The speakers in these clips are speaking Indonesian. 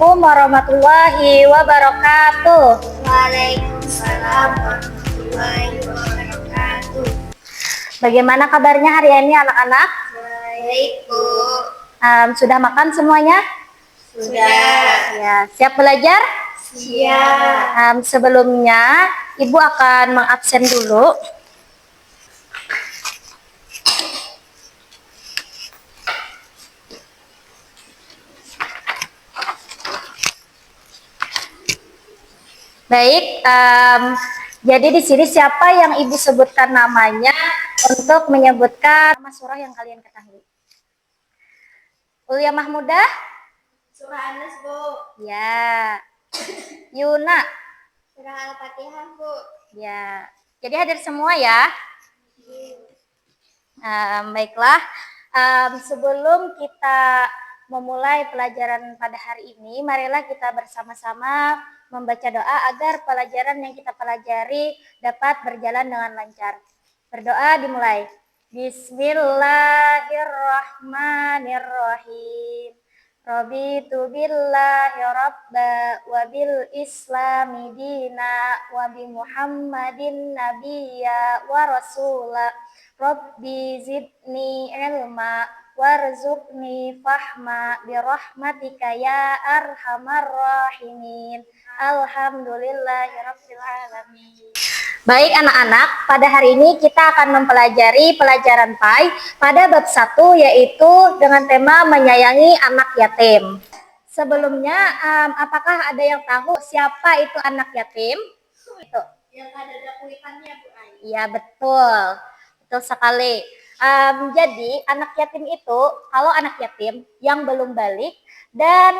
Assalamualaikum warahmatullahi wabarakatuh. Waalaikumsalam warahmatullahi wabarakatuh. Bagaimana kabarnya hari ini anak-anak? Baik, Bu. Sudah makan semuanya? Sudah. Ya, siap belajar? Siap. Sebelumnya Ibu akan mengabsen dulu. Baik, jadi di sini siapa yang Ibu sebutkan namanya untuk menyebutkan nama surah yang kalian ketahui? Ulia Mahmudah? Surah Anas, Bu. Ya. Yuna? Surah Al-Fatihah, Bu. Ya. Jadi hadir semua ya? Baiklah. Sebelum kita memulai pelajaran pada hari ini, marilah kita bersama-sama membaca doa agar pelajaran yang kita pelajari dapat berjalan dengan lancar. Berdoa dimulai. Bismillahirrahmanirrahim. Raditu billahi rabba wa bil islami dina wa bi Muhammadin nabiyya wa rasula. Rabbi zidni ilma warzuqni fahma birahmatika ya arhamar rahimin. Alhamdulillahirabbil alamin. Baik anak-anak, pada hari ini kita akan mempelajari pelajaran PAI pada bab 1, yaitu dengan tema menyayangi anak yatim. Sebelumnya, apakah ada yang tahu siapa itu anak yatim? Itu. Yang ada kuitannya, Bu Ai. Iya, betul. Betul sekali. Jadi anak yatim itu, kalau anak yatim yang belum balik dan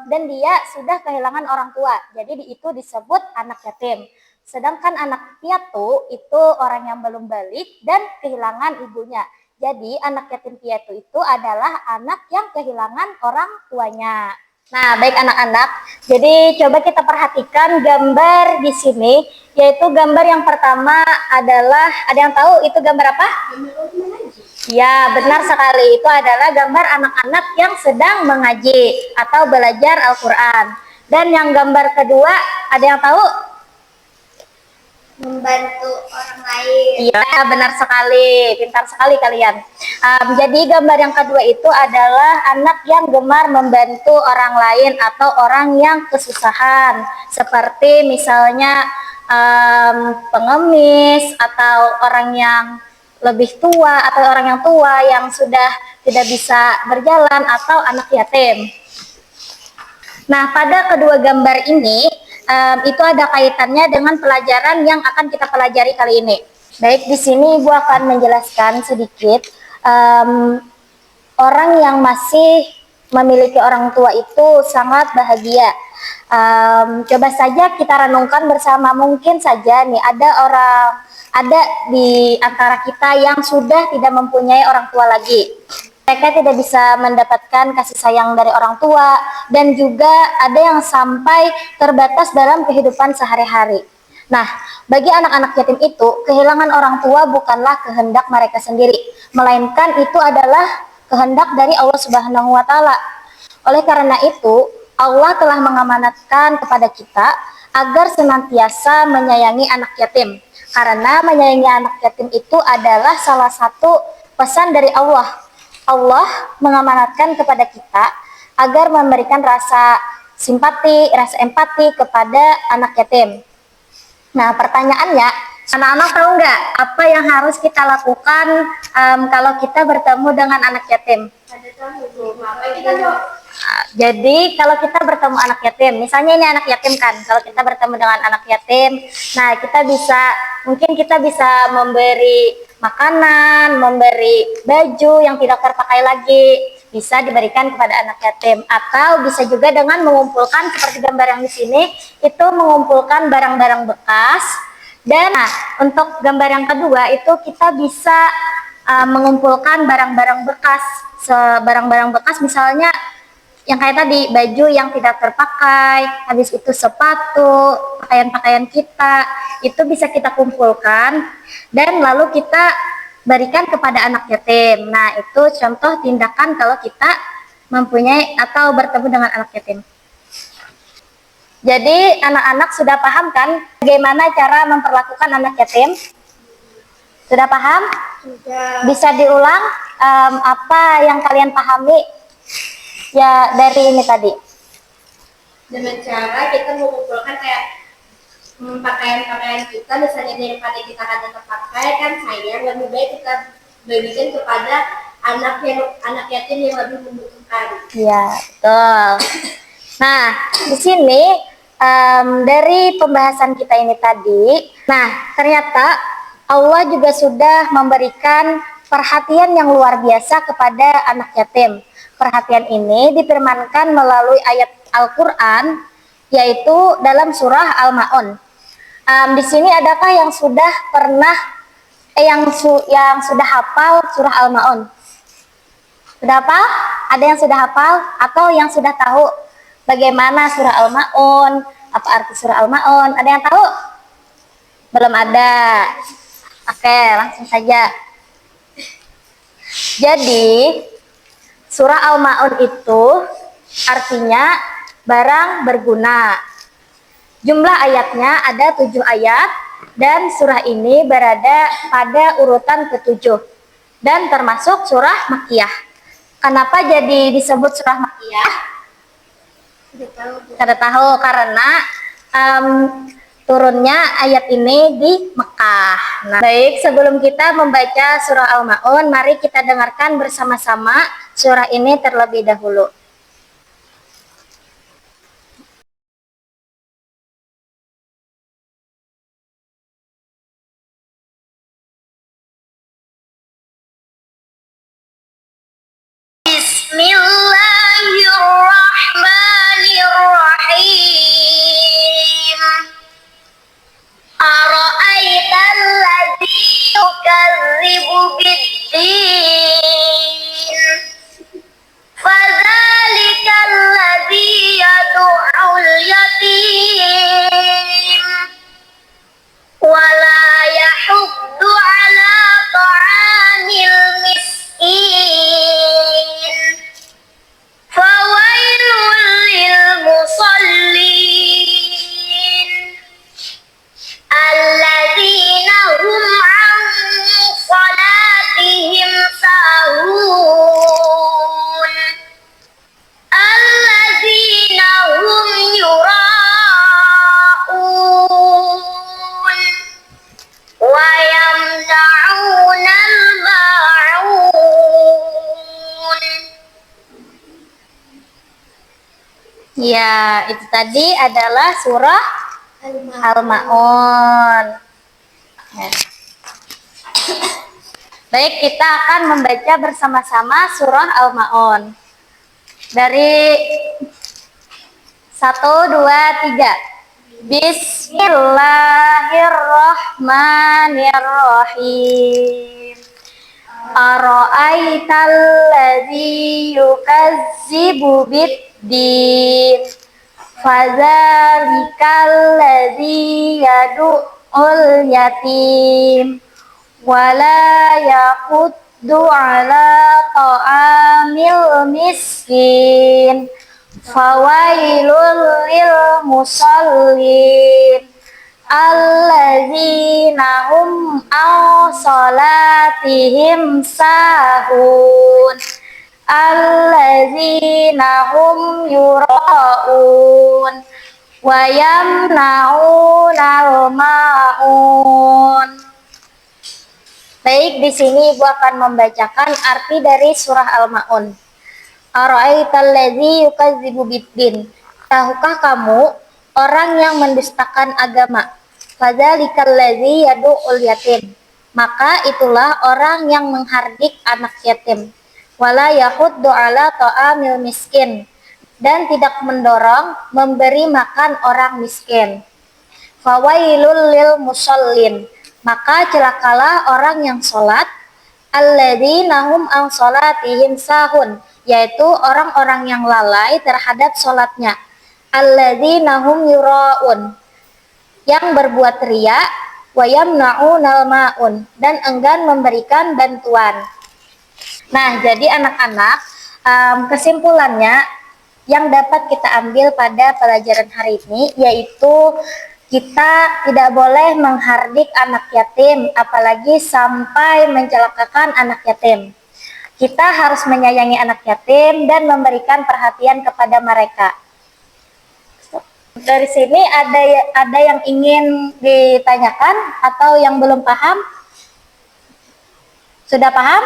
dia sudah kehilangan orang tua, jadi itu disebut anak yatim. Sedangkan anak piatu itu orang yang belum balik dan kehilangan ibunya. Jadi anak yatim piatu itu adalah anak yang kehilangan orang tuanya. Nah, baik anak-anak. Jadi coba kita perhatikan gambar di sini, yaitu gambar yang pertama adalah, ada yang tahu itu gambar apa? Ya, benar sekali. Itu adalah gambar anak-anak yang sedang mengaji atau belajar Al-Quran. Dan yang gambar kedua, ada yang tahu? Membantu orang lain. Iya, benar sekali. Pintar sekali kalian. Jadi gambar yang kedua itu adalah anak yang gemar membantu orang lain atau orang yang kesusahan. Seperti misalnya pengemis atau orang yang lebih tua atau orang yang tua yang sudah tidak bisa berjalan atau anak yatim. Nah, pada kedua gambar ini itu ada kaitannya dengan pelajaran yang akan kita pelajari kali ini. Baik, di sini Ibu akan menjelaskan sedikit orang yang masih memiliki orang tua itu sangat bahagia. Coba saja kita renungkan bersama, mungkin saja nih ada di antara kita yang sudah tidak mempunyai orang tua lagi. Mereka tidak bisa mendapatkan kasih sayang dari orang tua, dan juga ada yang sampai terbatas dalam kehidupan sehari-hari. Nah, bagi anak-anak yatim itu, kehilangan orang tua bukanlah kehendak mereka sendiri, melainkan itu adalah kehendak dari Allah Subhanahu wa Ta'ala. Oleh karena itu, Allah telah mengamanatkan kepada kita agar senantiasa menyayangi anak yatim. Karena menyayangi anak yatim itu adalah salah satu pesan dari Allah. Allah mengamanatkan kepada kita agar memberikan rasa simpati, rasa empati kepada anak yatim. Nah, pertanyaannya, anak-anak tahu nggak apa yang harus kita lakukan kalau kita bertemu dengan anak yatim? Jadi kalau kita bertemu anak yatim, misalnya ini anak yatim kan, kalau kita bertemu dengan anak yatim, nah mungkin kita bisa memberi makanan, memberi baju yang tidak terpakai lagi, bisa diberikan kepada anak yatim, atau bisa juga dengan mengumpulkan seperti gambar yang di sini, itu mengumpulkan barang-barang bekas. Dan untuk gambar yang kedua itu kita bisa mengumpulkan barang-barang bekas, misalnya yang kayak tadi, baju yang tidak terpakai, habis itu sepatu, pakaian-pakaian kita, itu bisa kita kumpulkan dan lalu kita berikan kepada anak yatim. Nah, itu contoh tindakan kalau kita mempunyai atau bertemu dengan anak yatim. Jadi anak-anak sudah paham kan bagaimana cara memperlakukan anak yatim? Sudah paham? Sudah. Bisa diulang apa yang kalian pahami ya dari ini tadi? Dengan cara kita mengumpulkan kayak pakaian-pakaian kita, misalnya daripada kita kadang terpakai kan sayang, lebih baik kita bagikan kepada anak yatim yang lebih membutuhkan. Ya, betul. Nah, di sini dari pembahasan kita ini tadi, nah ternyata Allah juga sudah memberikan perhatian yang luar biasa kepada anak yatim. Perhatian ini difirmankan melalui ayat Al-Quran, yaitu dalam surah Al-Ma'un. Di sini adakah yang sudah pernah, yang sudah hafal surah Al-Ma'un? Sudah hafal? Ada yang sudah hafal atau yang sudah tahu bagaimana surah Al-Ma'un? Apa arti surah Al-Ma'un? Ada yang tahu? Belum ada. Oke, langsung saja. Jadi, surah Al-Ma'un itu artinya barang berguna. Jumlah ayatnya ada 7 ayat dan surah ini berada pada urutan ke-7 dan termasuk surah Makkiyah. Kenapa jadi disebut surah Makkiyah? Kita tahu karena turunnya ayat ini di Mekah. Nah, baik, sebelum kita membaca surah Al-Ma'un, mari kita dengarkan bersama-sama surah ini terlebih dahulu. Bismillahirrahmanirrahim. Ara'aital ladzi yukadzibu biddin. Fadzalikal ladzi yad'ul yatim. Wala yahuddu ala ta'amil miskin. Fawailul lil musallin alladzina hum an salatihim sahun alladzina hum yura'un wa yamna'unal ma'un. Ya, itu tadi adalah surah Al-Ma'un. Ya. Baik, kita akan membaca bersama-sama surah Al-Ma'un. Dari 1, 2, 3. Bismillahirrahmanirrahim. Ara'aital ladzi yukazzibu biddin. Fadzalikal ladzi yad'ul yatim. Wala yahuddu ala ta'amil miskin. Fawailul lil musallin alladzina hum an salatihim sahun alladzina hum yura'un wa yamna'unal ma'un. Baik, di sini Ibu akan membacakan arti dari surah Al-Ma'un. Ara'aital ladzi yukadzibu biddin. Tahukah kamu orang yang mendustakan agama? Fadzalikal ladzi yad'ul yatim. Maka itulah orang yang menghardik anak yatim. Wala yahuddu ala ta'amil miskin. Dan tidak mendorong memberi makan orang miskin. Fawailul lil musallin. Maka celakalah orang yang sholat. Alladzina hum an sholatihim sahun, yaitu orang-orang yang lalai terhadap sholatnya. Alladzina hum yura'un, yang berbuat riya, wa yamna'unal ma'un, dan enggan memberikan bantuan. Nah, jadi anak-anak, kesimpulannya yang dapat kita ambil pada pelajaran hari ini yaitu kita tidak boleh menghardik anak yatim, apalagi sampai mencelakakan anak yatim. Kita harus menyayangi anak yatim dan memberikan perhatian kepada mereka. Dari sini ada yang ingin ditanyakan atau yang belum paham? Sudah paham?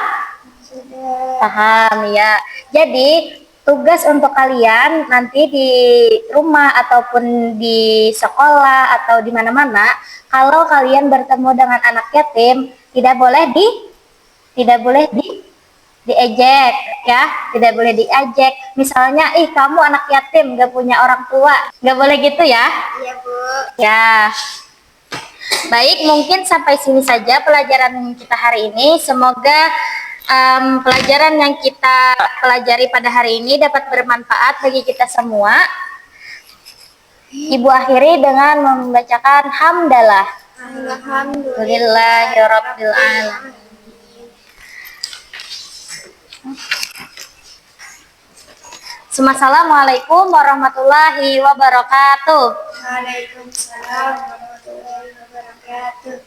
Sudah. Paham ya. Jadi tugas untuk kalian nanti di rumah ataupun di sekolah atau di mana-mana, kalau kalian bertemu dengan anak yatim, tidak boleh diejek ya, tidak boleh diejek. Misalnya, kamu anak yatim, gak punya orang tua, gak boleh gitu ya. Iya, Bu. Ya. Baik, mungkin sampai sini saja pelajaran kita hari ini. Semoga pelajaran yang kita pelajari pada hari ini dapat bermanfaat bagi kita semua. Ibu akhiri dengan membacakan hamdalah. Alhamdulillahirabbil alamin. Assalamualaikum warahmatullahi wabarakatuh. Waalaikumsalam warahmatullahi wabarakatuh.